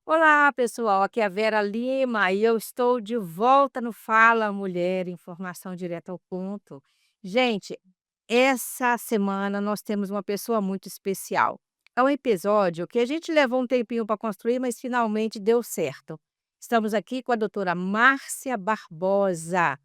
Olá, pessoal. Aqui é a Vera Lima e eu estou de volta no Fala Mulher, informação direta ao ponto. Gente, essa semana nós temos uma pessoa muito especial. É um episódio que a gente levou um tempinho para construir, mas finalmente deu certo. Estamos aqui com a doutora Márcia Barbosa,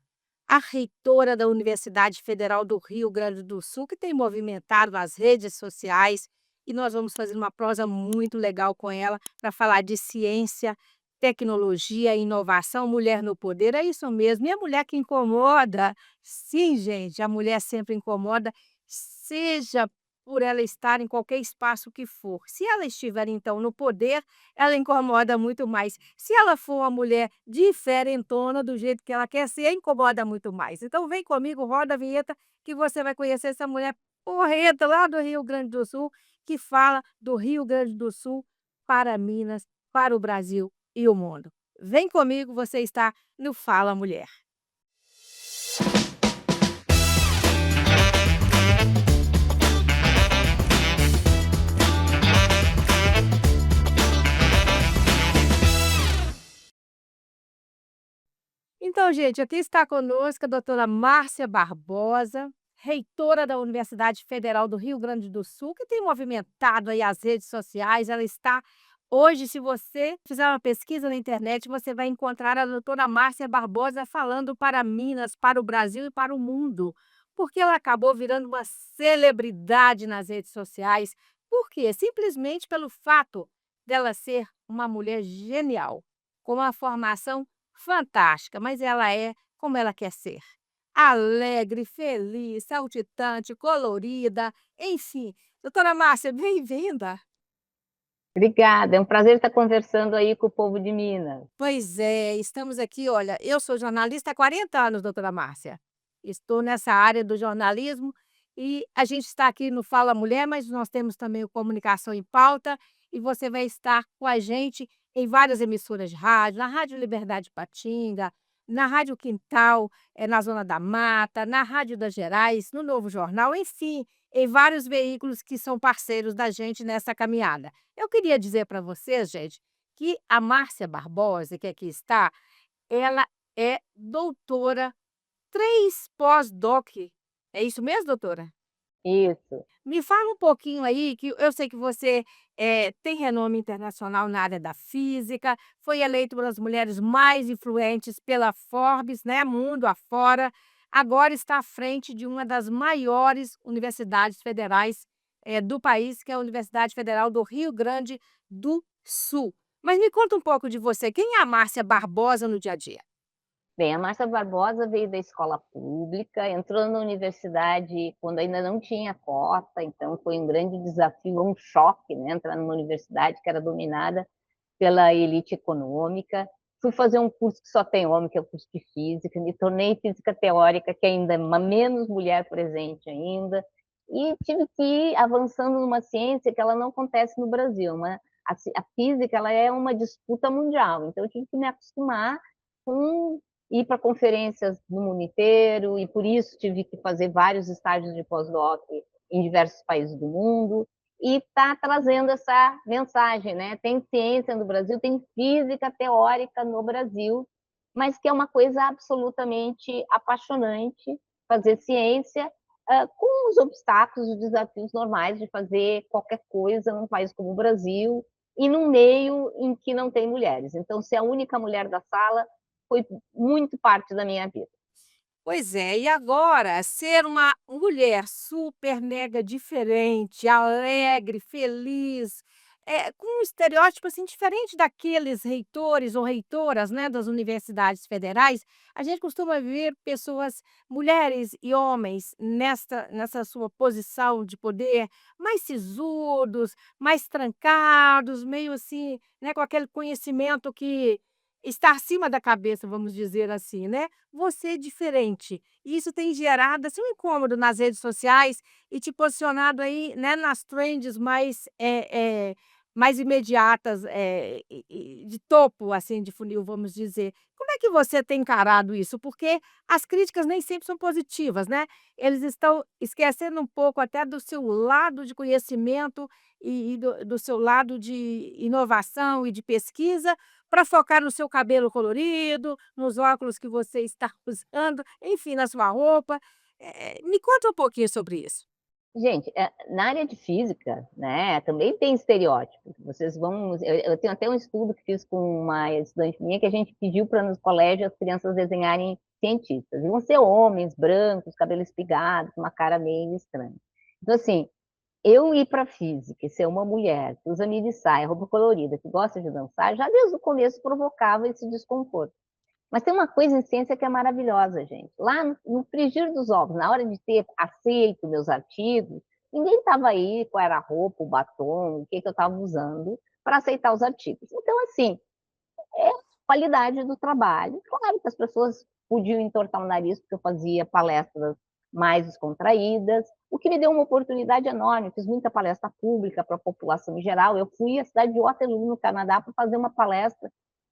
a reitora da Universidade Federal do Rio Grande do Sul, que tem movimentado as redes sociais, e nós vamos fazer uma prosa muito legal com ela para falar de ciência, tecnologia, inovação, mulher no poder. É isso mesmo. E a mulher que incomoda, sim, gente, a mulher sempre incomoda, seja por ela estar em qualquer espaço que for. Se ela estiver, então, no poder, ela incomoda muito mais. Se ela for uma mulher diferentona, do jeito que ela quer ser, incomoda muito mais. Então vem comigo, roda a vinheta, que você vai conhecer essa mulher porreta lá do Rio Grande do Sul, que fala do Rio Grande do Sul para Minas, para o Brasil e o mundo. Vem comigo, você está no Fala Mulher. Então, gente, aqui está conosco a doutora Márcia Barbosa, reitora da Universidade Federal do Rio Grande do Sul, que tem movimentado aí as redes sociais. Ela está hoje, se você fizer uma pesquisa na internet, você vai encontrar a doutora Márcia Barbosa falando para Minas, para o Brasil e para o mundo, porque ela acabou virando uma celebridade nas redes sociais. Por quê? Simplesmente pelo fato dela ser uma mulher genial, com uma formação fantástica, mas ela é como ela quer ser. Alegre, feliz, saltitante, colorida, enfim. Doutora Márcia, bem-vinda. Obrigada, é um prazer estar conversando aí com o povo de Minas. Pois é, estamos aqui, olha, eu sou jornalista há 40 anos, doutora Márcia. Estou nessa área do jornalismo e a gente está aqui no Fala Mulher, mas nós temos também o Comunicação em Pauta e você vai estar com a gente em várias emissoras de rádio, na Rádio Liberdade Patinga, na Rádio Quintal, na Zona da Mata, na Rádio das Gerais, no Novo Jornal, enfim, em vários veículos que são parceiros da gente nessa caminhada. Eu queria dizer para vocês, gente, que a Márcia Barbosa, que aqui está, ela é doutora, 3 pós-doc. É isso mesmo, doutora? Isso. Me fala um pouquinho aí, que eu sei que você, tem renome internacional na área da física, foi eleita uma das mulheres mais influentes pela Forbes, né, mundo afora, agora está à frente de uma das maiores universidades federais, do país, que é a Universidade Federal do Rio Grande do Sul. Mas me conta um pouco de você, quem é a Márcia Barbosa no dia a dia? Bem, a Márcia Barbosa veio da escola pública, entrou na universidade quando ainda não tinha cota, então foi um grande desafio, um choque, né, entrar numa universidade que era dominada pela elite econômica. Fui fazer um curso que só tem homem, que é o curso de física, me tornei física teórica, que ainda é menos mulher presente ainda, e tive que ir avançando numa ciência que ela não acontece no Brasil, né? A física ela é uma disputa mundial, então eu tive que me acostumar com ir para conferências no mundo inteiro, e por isso tive que fazer vários estágios de pós-doc em diversos países do mundo, e está trazendo essa mensagem, né? Tem ciência no Brasil, tem física teórica no Brasil, mas que é uma coisa absolutamente apaixonante fazer ciência com os obstáculos, os desafios normais de fazer qualquer coisa num país como o Brasil e num meio em que não tem mulheres. Então, ser a única mulher da sala foi muito parte da minha vida. Pois é, e agora ser uma mulher super mega diferente, alegre, feliz, com um estereótipo, assim, diferente daqueles reitores ou reitoras, né, das universidades federais, a gente costuma ver pessoas, mulheres e homens, nessa sua posição de poder, mais sisudos, mais trancados, meio assim, né, com aquele conhecimento que está acima da cabeça, vamos dizer assim, né? Você é diferente. E isso tem gerado, assim, um incômodo nas redes sociais e te posicionado aí, né, nas trends mais imediatas, de topo, assim, de funil, vamos dizer. Como é que você tem encarado isso? Porque as críticas nem sempre são positivas, né. Eles estão esquecendo um pouco até do seu lado de conhecimento e do seu lado de inovação e de pesquisa, para focar no seu cabelo colorido, nos óculos que você está usando, enfim, na sua roupa. Me conta um pouquinho sobre isso. Gente, na área de física, né, também tem estereótipos. Vocês vão eu tenho até um estudo que fiz com uma estudante minha, que a gente pediu para nos colégios as crianças desenharem cientistas. E vão ser homens brancos, cabelo espigado, com uma cara meio estranha. Então, assim, eu ir para física e ser uma mulher que usa mini saia, roupa colorida, que gosta de dançar, já desde o começo provocava esse desconforto. Mas tem uma coisa em ciência que é maravilhosa, gente. Lá no frigir dos ovos, na hora de ter aceito meus artigos, ninguém estava aí qual era a roupa, o batom, o que eu estava usando para aceitar os artigos. Então, assim, é a qualidade do trabalho. Claro que as pessoas podiam entortar o nariz, porque eu fazia palestras mais descontraídas, o que me deu uma oportunidade enorme. Eu fiz muita palestra pública para a população em geral. Eu fui à cidade de Waterloo, no Canadá, para fazer uma palestra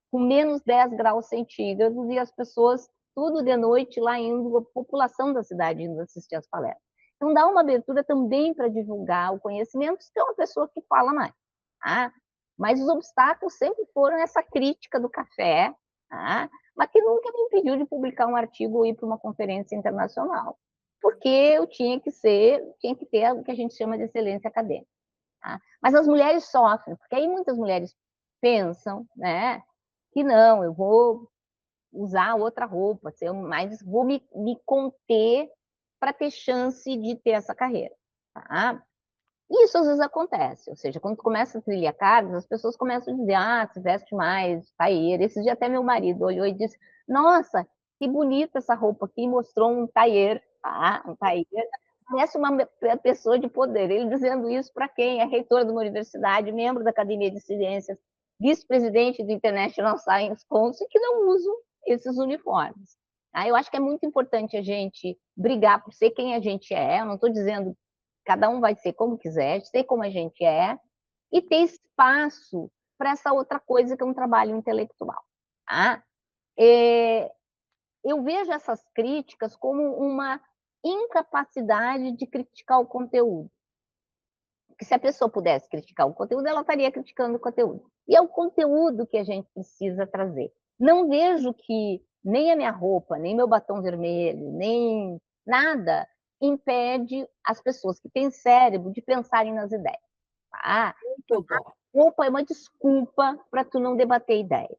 com menos 10 graus centígrados e as pessoas tudo de noite lá indo, a população da cidade indo assistir as palestras. Então dá uma abertura também para divulgar o conhecimento, se tem uma pessoa que fala mais, tá? Mas os obstáculos sempre foram essa crítica do café, tá? Mas que nunca me impediu de publicar um artigo ou ir para uma conferência internacional, porque eu tinha que ter o que a gente chama de excelência acadêmica. Tá? Mas as mulheres sofrem, porque aí muitas mulheres pensam, né, que não, eu vou usar outra roupa, ser mais, vou me conter para ter chance de ter essa carreira. Tá? Isso às vezes acontece, ou seja, quando começa a trilhar cargos, as pessoas começam a dizer, ah, se veste mais, tailleur. Esse dia até meu marido olhou e disse, nossa, que bonita essa roupa aqui, e mostrou um tailleur, tá? Um tailleur, parece uma pessoa de poder. Ele dizendo isso para quem? É reitor de uma universidade, membro da Academia de Ciências, vice-presidente do International Science Council, que não usam esses uniformes. Tá? Eu acho que é muito importante a gente brigar por ser quem a gente é. Eu não estou dizendo cada um vai ser como quiser, ser como a gente é, e ter espaço para essa outra coisa que é um trabalho intelectual. Tá? É, eu vejo essas críticas como uma incapacidade de criticar o conteúdo. Porque se a pessoa pudesse criticar o conteúdo, ela estaria criticando o conteúdo. E é o conteúdo que a gente precisa trazer. Não vejo que nem a minha roupa, nem meu batom vermelho, nem nada impede as pessoas que têm cérebro de pensarem nas ideias. Tá? Muito bom. Roupa é uma desculpa para tu não debater ideia.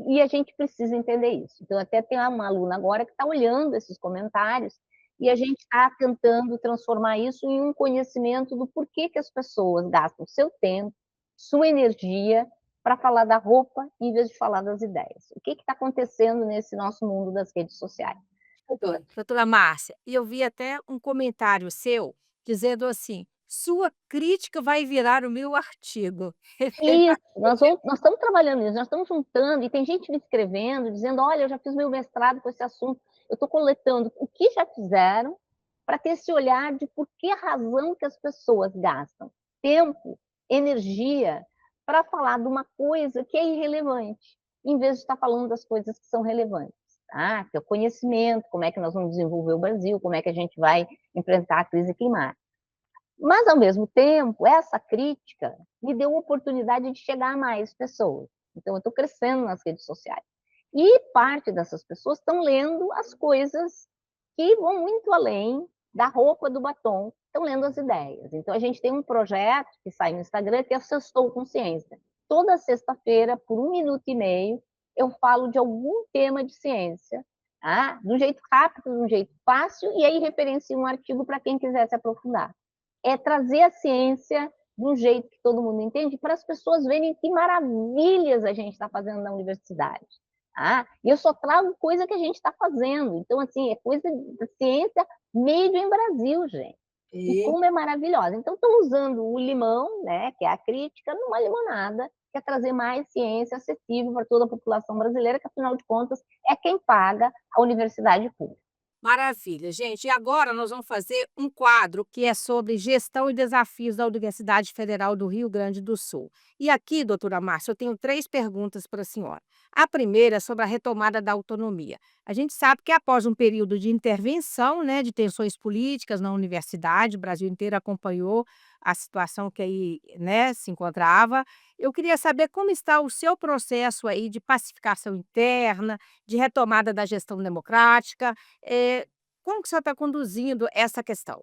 E a gente precisa entender isso. Então, até tem uma aluna agora que está olhando esses comentários e a gente está tentando transformar isso em um conhecimento do porquê que as pessoas gastam seu tempo, sua energia para falar da roupa em vez de falar das ideias. O que está acontecendo nesse nosso mundo das redes sociais? Doutora Márcia, e eu vi até um comentário seu dizendo assim: "Sua crítica vai virar o meu artigo". Isso, nós estamos trabalhando nisso, nós estamos juntando, e tem gente me escrevendo, dizendo: olha, eu já fiz meu mestrado com esse assunto, eu estou coletando o que já fizeram, para ter esse olhar de por que a razão que as pessoas gastam tempo, energia, para falar de uma coisa que é irrelevante, em vez de estar falando das coisas que são relevantes. Tá? Que é o conhecimento, como é que nós vamos desenvolver o Brasil, como é que a gente vai enfrentar a crise climática. Mas, ao mesmo tempo, essa crítica me deu a oportunidade de chegar a mais pessoas. Então, eu estou crescendo nas redes sociais. E parte dessas pessoas estão lendo as coisas que vão muito além da roupa, do batom, estão lendo as ideias. Então, a gente tem um projeto que sai no Instagram, que é o Sextou com Ciência. Toda sexta-feira, por 1 minuto e meio, eu falo de algum tema de ciência, tá? De um jeito rápido, de um jeito fácil, e aí referencio um artigo para quem quiser se aprofundar. É trazer a ciência de um jeito que todo mundo entende, para as pessoas verem que maravilhas a gente está fazendo na universidade. Ah, e eu só trago coisa que a gente está fazendo. Então, assim, é coisa da ciência made in Brasil, gente. E E como é maravilhosa. Então, estão usando o limão, né, que é a crítica, numa limonada, que é trazer mais ciência acessível para toda a população brasileira, que, afinal de contas, é quem paga a universidade pública. Maravilha, gente. E agora nós vamos fazer um quadro que é sobre gestão e desafios da Universidade Federal do Rio Grande do Sul. E aqui, doutora Márcia, eu tenho 3 perguntas para a senhora. A primeira é sobre a retomada da autonomia. A gente sabe que após um período de intervenção, né, de tensões políticas na universidade, o Brasil inteiro acompanhou a situação que aí, né, se encontrava. Eu queria saber como está o seu processo aí de pacificação interna, de retomada da gestão democrática, como que o senhor está conduzindo essa questão?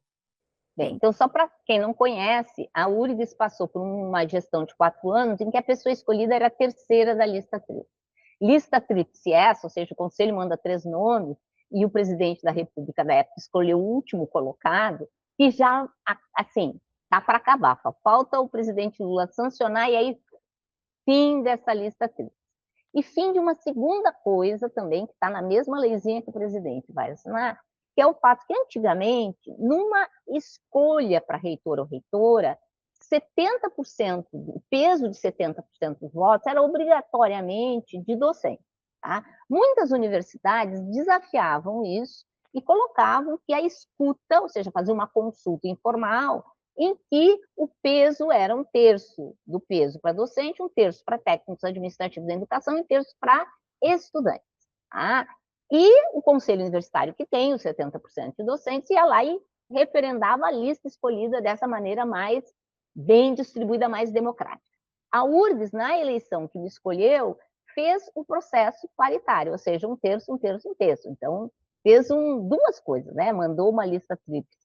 Bem, então só para quem não conhece, a URGS passou por uma gestão de 4 anos em que a pessoa escolhida era a terceira da lista tríplice. Lista tríplice essa, ou seja, o conselho manda 3 nomes e o presidente da república da época escolheu o último colocado, e já, assim, tá para acabar, só falta o presidente Lula sancionar e aí fim dessa lista tríplice. E fim de uma segunda coisa também, que está na mesma leizinha que o presidente vai assinar, que é o fato que antigamente, numa escolha para reitor ou reitora, 70%, o peso de 70% dos votos era obrigatoriamente de docente. Tá? Muitas universidades desafiavam isso e colocavam que a escuta, ou seja, fazer uma consulta informal, em que o peso era um terço do peso para docente, um terço para técnicos administrativos da educação e um terço para estudantes. Tá? E o conselho universitário, que tem os 70% de docentes, ia lá e referendava a lista escolhida dessa maneira mais bem distribuída, mais democrática. A URGS, na eleição que me escolheu, fez o processo paritário, ou seja, um terço, um terço, um terço. Então, fez duas coisas, né? Mandou uma lista tríplice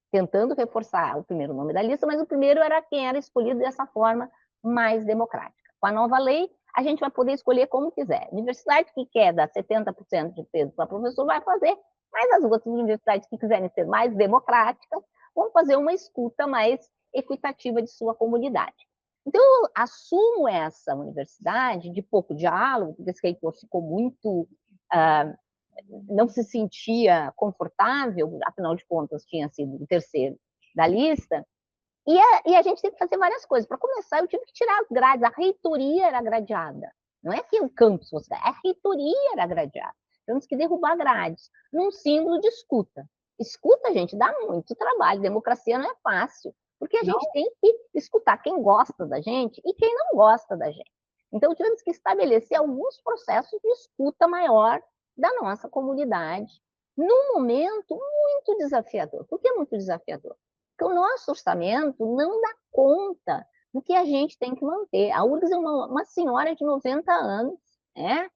tentando reforçar o primeiro nome da lista, mas o primeiro era quem era escolhido dessa forma mais democrática. Com a nova lei, a gente vai poder escolher como quiser. Universidade que quer dar 70% de peso para professor vai fazer, mas as outras universidades que quiserem ser mais democráticas vão fazer uma escuta mais equitativa de sua comunidade. Então, eu assumo essa universidade de pouco diálogo, porque esse reitor ficou muito não se sentia confortável, afinal de contas tinha sido o terceiro da lista, e a gente tem que fazer várias coisas. Para começar, eu tive que tirar as grades, a reitoria era gradeada, não é que o campus fosse, a reitoria era gradeada. Temos que derrubar grades, num símbolo de escuta. Escuta, gente, dá muito trabalho, democracia não é fácil, porque a gente tem que escutar quem gosta da gente e quem não gosta da gente. Então, tivemos que estabelecer alguns processos de escuta maior da nossa comunidade, num momento muito desafiador. Por que muito desafiador? Porque o nosso orçamento não dá conta do que a gente tem que manter. A URGS é uma senhora de 90 anos, né,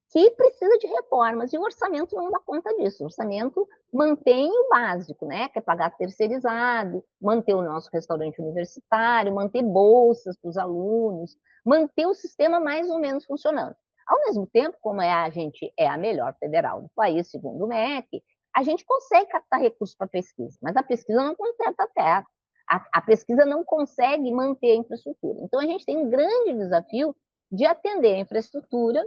que precisa de reformas, e o orçamento não dá conta disso. O orçamento mantém o básico, né, que é pagar terceirizado, manter o nosso restaurante universitário, manter bolsas para os alunos, manter o sistema mais ou menos funcionando. Ao mesmo tempo, como a gente é a melhor federal do país, segundo o MEC, a gente consegue captar recursos para pesquisa, mas a pesquisa não conserta a terra. A pesquisa não consegue manter a infraestrutura. Então, a gente tem um grande desafio de atender a infraestrutura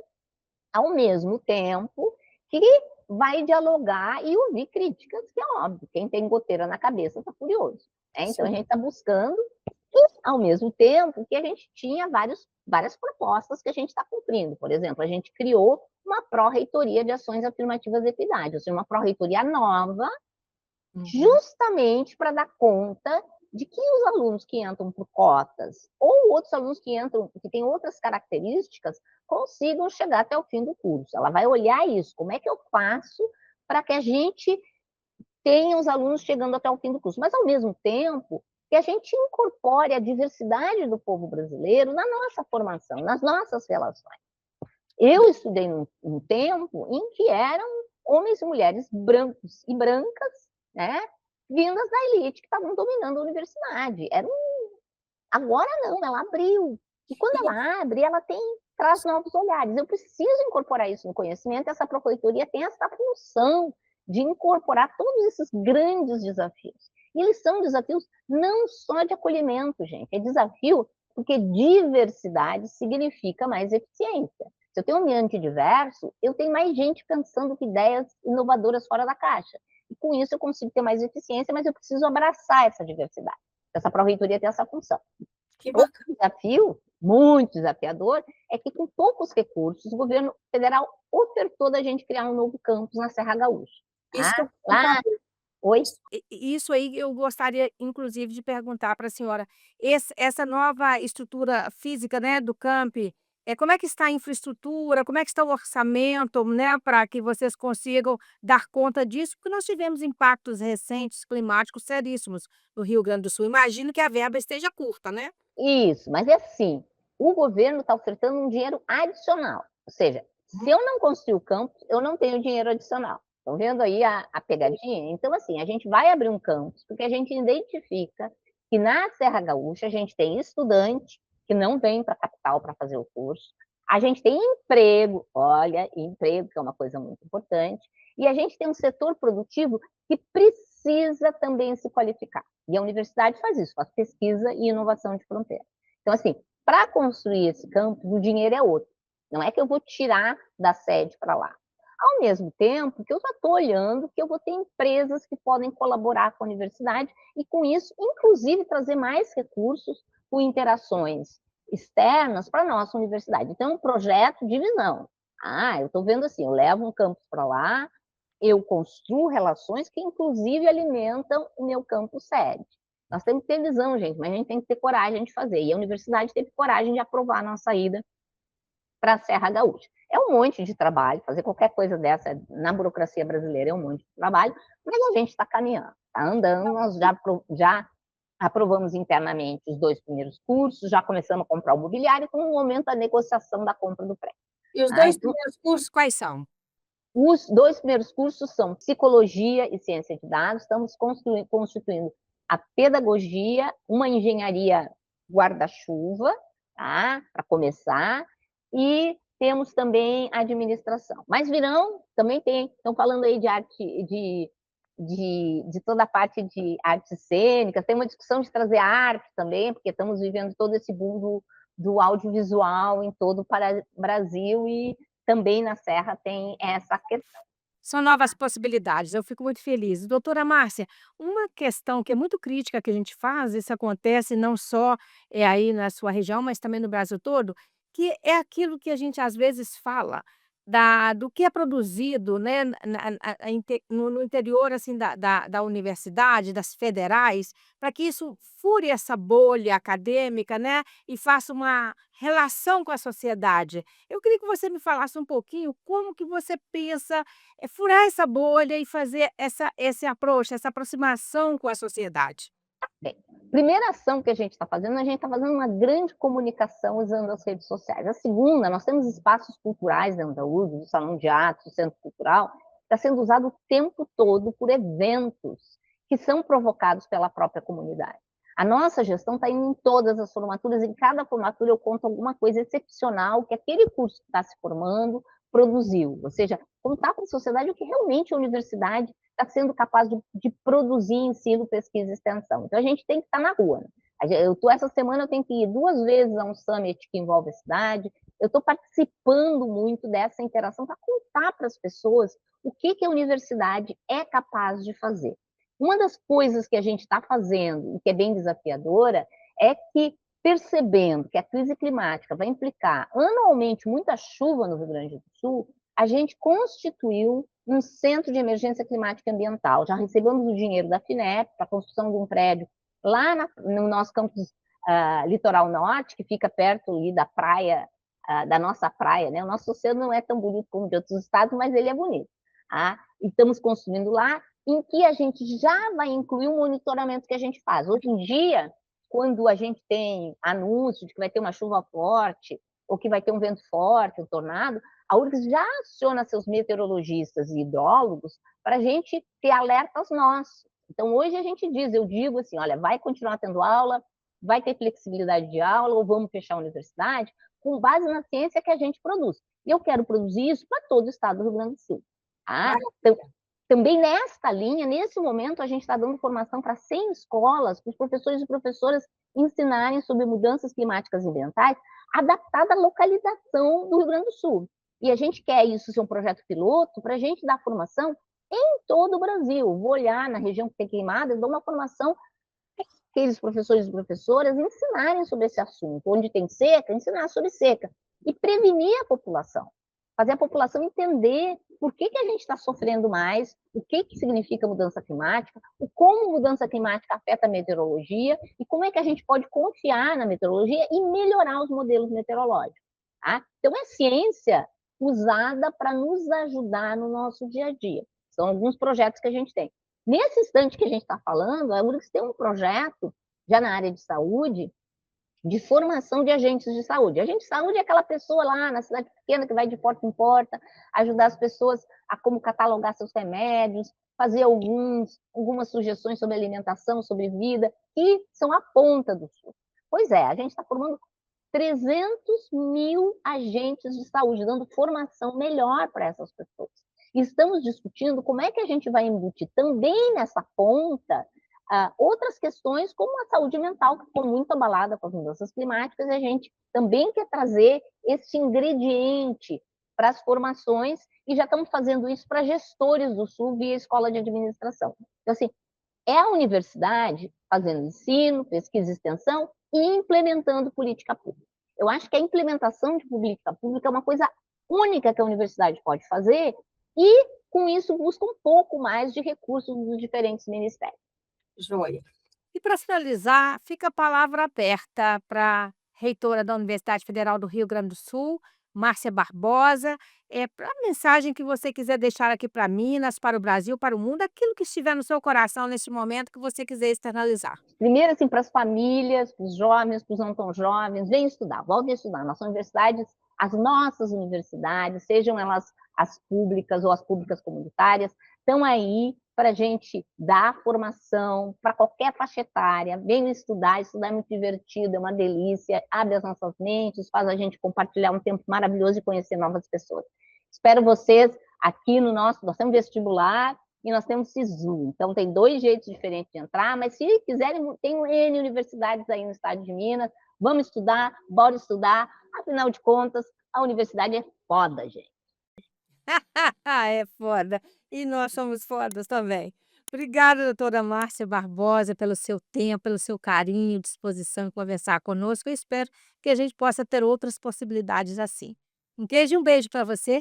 ao mesmo tempo que vai dialogar e ouvir críticas, que é óbvio, quem tem goteira na cabeça está furioso. Né? Então, a gente está buscando, e, ao mesmo tempo que a gente tinha várias propostas que a gente está cumprindo. Por exemplo, a gente criou uma pró-reitoria de ações afirmativas de equidade, ou seja, uma pró-reitoria nova, justamente para dar conta de que os alunos que entram por cotas ou outros alunos que entram, que têm outras características, consigam chegar até o fim do curso. Ela vai olhar isso, como é que eu faço para que a gente tenha os alunos chegando até o fim do curso, mas ao mesmo tempo que a gente incorpore a diversidade do povo brasileiro na nossa formação, nas nossas relações. Eu estudei num tempo em que eram homens e mulheres brancos e brancas, né, vindas da elite que estavam dominando a universidade. Agora não, ela abriu. E quando ela abre, ela traz novos olhares. Eu preciso incorporar isso no conhecimento, essa Proreitoria tem essa função de incorporar todos esses grandes desafios. E eles são desafios não só de acolhimento, gente, é desafio porque diversidade significa mais eficiência. Se eu tenho um ambiente diverso, eu tenho mais gente pensando com ideias inovadoras fora da caixa. E com isso eu consigo ter mais eficiência, mas eu preciso abraçar essa diversidade. Essa Pró-Reitoria tem essa função. Que Outro bacana. desafio, muito desafiador, é que com poucos recursos, o governo federal ofertou da gente criar um novo campus na Serra Gaúcha. Isso tá? que eu Lá oi? isso aí eu gostaria inclusive de perguntar para a senhora, essa nova estrutura física, né, do campi, como é que está a infraestrutura, como é que está o orçamento, né, para que vocês consigam dar conta disso? Porque nós tivemos impactos recentes climáticos seríssimos no Rio Grande do Sul, imagino que a verba esteja curta, né? Isso, mas é assim, o governo está ofertando um dinheiro adicional, ou seja, se eu não construir o campus, eu não tenho dinheiro adicional. Estão vendo aí a pegadinha? Então, assim, a gente vai abrir um campus, porque a gente identifica que na Serra Gaúcha a gente tem estudante que não vem para a capital para fazer o curso, a gente tem emprego, olha, emprego, que é uma coisa muito importante, e a gente tem um setor produtivo que precisa também se qualificar. E a universidade faz isso, faz pesquisa e inovação de fronteira. Então, assim, para construir esse campus, o dinheiro é outro. Não é que eu vou tirar da sede para lá. Ao mesmo tempo que eu já estou olhando que eu vou ter empresas que podem colaborar com a universidade e, com isso, inclusive, trazer mais recursos com interações externas para a nossa universidade. Então, é um projeto de visão. Eu estou vendo assim, eu levo um campus para lá, eu construo relações que, inclusive, alimentam o meu campo sede. Nós temos que ter visão, gente, mas a gente tem que ter coragem de fazer. E a universidade teve coragem de aprovar a nossa ida para a Serra Gaúcha. É um monte de trabalho, fazer qualquer coisa dessa na burocracia brasileira é um monte de trabalho, mas a gente está caminhando, está andando, nós já aprovamos internamente os 2 primeiros cursos, já começamos a comprar o mobiliário, então no momento a negociação da compra do prédio. E os 2 Então, primeiros cursos quais são? os 2 primeiros cursos são Psicologia e Ciência de Dados, estamos constituindo a pedagogia, uma engenharia guarda-chuva, tá, para começar, e temos também administração. Mas virão, também estão falando aí de arte, de toda a parte de artes cênicas, tem uma discussão de trazer arte também, porque estamos vivendo todo esse boom do audiovisual em todo o Brasil e também na Serra tem essa questão. São novas possibilidades, eu fico muito feliz. Doutora Márcia, uma questão que é muito crítica que a gente faz, isso acontece não só aí na sua região, mas também no Brasil todo, que é aquilo que a gente às vezes fala do que é produzido, né, no interior assim, da universidade, das federais, para que isso fure essa bolha acadêmica, né, e faça uma relação com a sociedade. Eu queria que você me falasse um pouquinho como que você pensa furar essa bolha e fazer esse approach, essa aproximação com a sociedade. Bem, primeira ação que a gente está fazendo uma grande comunicação usando as redes sociais. A segunda, nós temos espaços culturais dentro da USP, o Salão de Atos, o Centro Cultural, está sendo usado o tempo todo por eventos que são provocados pela própria comunidade. A nossa gestão está indo em todas as formaturas, em cada formatura eu conto alguma coisa excepcional que aquele curso que está se formando produziu, ou seja, contar para a sociedade o que realmente a universidade está sendo capaz de produzir ensino, pesquisa e extensão. Então, a gente tem que estar na rua. Né? Essa semana eu tenho que ir 2 vezes a um summit que envolve a cidade, eu estou participando muito dessa interação para contar para as pessoas o que a universidade é capaz de fazer. Uma das coisas que a gente está fazendo, e que é bem desafiadora, é que, percebendo que a crise climática vai implicar anualmente muita chuva no Rio Grande do Sul, a gente constituiu um centro de emergência climática e ambiental. Já recebemos o dinheiro da FINEP para a construção de um prédio lá no nosso campus Litoral Norte, que fica perto ali da praia, da nossa praia. Né? O nosso oceano não é tão bonito como de outros estados, mas ele é bonito. E estamos construindo lá, em que a gente já vai incluir o monitoramento que a gente faz. Hoje em dia, quando a gente tem anúncio de que vai ter uma chuva forte, ou que vai ter um vento forte, um tornado, a URGS já aciona seus meteorologistas e hidrólogos para a gente ter alertas nossos. Então, hoje a gente diz, eu digo assim, olha, vai continuar tendo aula, vai ter flexibilidade de aula, ou vamos fechar a universidade, com base na ciência que a gente produz. E eu quero produzir isso para todo o estado do Rio Grande do Sul. Então, também nesta linha, nesse momento, a gente está dando formação para 100 escolas, para os professores e professoras ensinarem sobre mudanças climáticas e ambientais, adaptada à localização do Rio Grande do Sul. E a gente quer isso ser um projeto piloto para a gente dar formação em todo o Brasil. Vou olhar na região que tem queimadas, dou uma formação para aqueles professores e professoras ensinarem sobre esse assunto. Onde tem seca, ensinar sobre seca. E prevenir a população. Fazer a população entender por que a gente está sofrendo mais, o que significa mudança climática, o como mudança climática afeta a meteorologia e como é que a gente pode confiar na meteorologia e melhorar os modelos meteorológicos. Tá? Então, é ciência usada para nos ajudar no nosso dia a dia. São alguns projetos que a gente tem. Nesse instante que a gente está falando, a URGS tem um projeto, já na área de saúde, de formação de agentes de saúde. Agente de saúde é aquela pessoa lá na cidade pequena que vai de porta em porta, ajudar as pessoas a como catalogar seus remédios, fazer algumas sugestões sobre alimentação, sobre vida, que são a ponta do SUS. Pois é, a gente está formando 300.000 agentes de saúde, dando formação melhor para essas pessoas. E estamos discutindo como é que a gente vai embutir também nessa ponta outras questões, como a saúde mental, que ficou muito abalada com as mudanças climáticas, e a gente também quer trazer esse ingrediente para as formações, e já estamos fazendo isso para gestores do Sul via escola de administração. Então, assim, é a universidade fazendo ensino, pesquisa e extensão e implementando política pública. Eu acho que a implementação de política pública é uma coisa única que a universidade pode fazer e, com isso, busca um pouco mais de recursos dos diferentes ministérios. Joia. E para finalizar, fica a palavra aberta para a reitora da Universidade Federal do Rio Grande do Sul, Márcia Barbosa, para a mensagem que você quiser deixar aqui para Minas, para o Brasil, para o mundo, aquilo que estiver no seu coração neste momento que você quiser externalizar. Primeiro, assim, para as famílias, para os jovens, para os não tão jovens, venham estudar, voltem a estudar. Nossas universidades, as nossas universidades, sejam elas as públicas ou as públicas comunitárias, estão aí para a gente dar formação para qualquer faixa etária. Venham estudar, estudar é muito divertido, é uma delícia, abre as nossas mentes, faz a gente compartilhar um tempo maravilhoso e conhecer novas pessoas. Espero vocês aqui no nós temos vestibular, e nós temos SISU. Então, tem 2 jeitos diferentes de entrar, mas se quiserem, tem N universidades aí no estado de Minas, vamos estudar, bora estudar, afinal de contas, a universidade é foda, gente. É foda. E nós somos fodas também. Obrigada, doutora Márcia Barbosa, pelo seu tempo, pelo seu carinho, disposição em conversar conosco. Eu espero que a gente possa ter outras possibilidades assim. Um beijo para você.